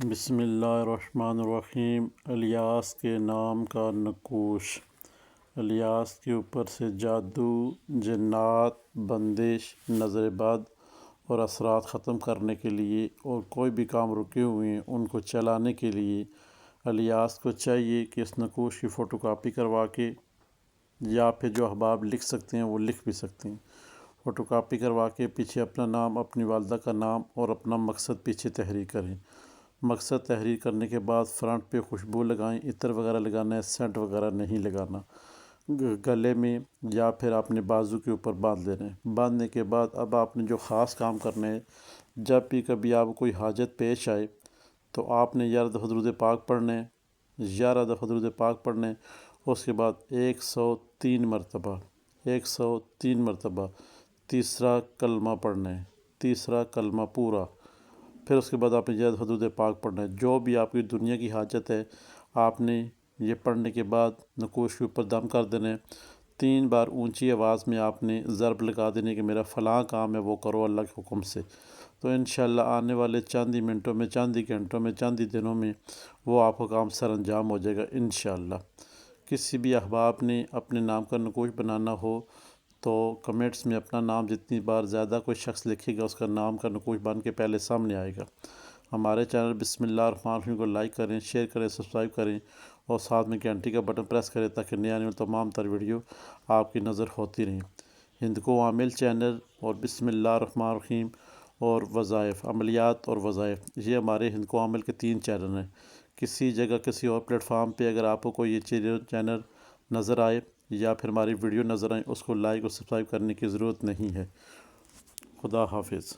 بسم اللہ الرحمن الرحیم۔ الیاس کے نام کا نقوش۔ الیاس کے اوپر سے جادو، جنات، بندش، نظر بد اور اثرات ختم کرنے کے لیے اور کوئی بھی کام رکے ہوئے ہیں ان کو چلانے کے لیے الیاس کو چاہیے کہ اس نقوش کی فوٹو کاپی کروا کے، یا پھر جو احباب لکھ سکتے ہیں وہ لکھ بھی سکتے ہیں، فوٹو کاپی کروا کے پیچھے اپنا نام، اپنی والدہ کا نام اور اپنا مقصد پیچھے تحریر کریں۔ مقصد تحریر کرنے کے بعد فرنٹ پہ خوشبو لگائیں، عطر وغیرہ لگانا ہے، سینٹ وغیرہ نہیں لگانا، گلے میں یا پھر اپنے بازو کے اوپر باندھ لینا ہے۔ باندھنے کے بعد اب آپ نے جو خاص کام کرنا ہے، جب بھی کبھی آپ کوئی حاجت پیش آئے تو آپ نے 11 دفعہ درود پاک پڑھنا ہے، 11 دفعہ درود پاک پڑھنا ہے۔ اس کے بعد 103 مرتبہ 103 مرتبہ تیسرا کلمہ پڑھنا ہے، تیسرا کلمہ پورا۔ پھر اس کے بعد آپ نے 11 دفعہ درود پاک پڑھنا ہے۔ جو بھی آپ کی دنیا کی حاجت ہے آپ نے یہ پڑھنے کے بعد نقوش کے اوپر دم کر دینا ہے۔ 3 بار اونچی آواز میں آپ نے ضرب لگا دینے کہ میرا فلاں کام ہے وہ کرو اللہ کے حکم سے، تو انشاءاللہ آنے والے چند ہی منٹوں میں، چند ہی گھنٹوں میں، چند ہی دنوں میں وہ آپ کا کام سر انجام ہو جائے گا انشاءاللہ۔ کسی بھی احباب نے اپنے نام کا نقوش بنانا ہو تو کمنٹس میں اپنا نام جتنی بار زیادہ کوئی شخص لکھے گا اس کا نام کا نقوش بن کے پہلے سامنے آئے گا۔ ہمارے چینل بسم اللہ الرحمن الرحیم کو لائک کریں، شیئر کریں، سبسکرائب کریں اور ساتھ میں گھنٹی کا بٹن پریس کریں تاکہ نئے آنے والی تمام تر ویڈیو آپ کی نظر ہوتی رہیں۔ ہند کو عامل چینل اور بسم اللہ الرحمن الرحیم اور وظائف، عملیات اور وظائف، یہ ہمارے ہند کو عامل کے 3 چینل ہیں۔ کسی جگہ کسی اور پلیٹ فارم پہ اگر آپ کو یہ چینل نظر آئے یا پھر ہماری ویڈیو نظر آئیں، اس کو لائک اور سبسکرائب کرنے کی ضرورت نہیں ہے۔ خدا حافظ۔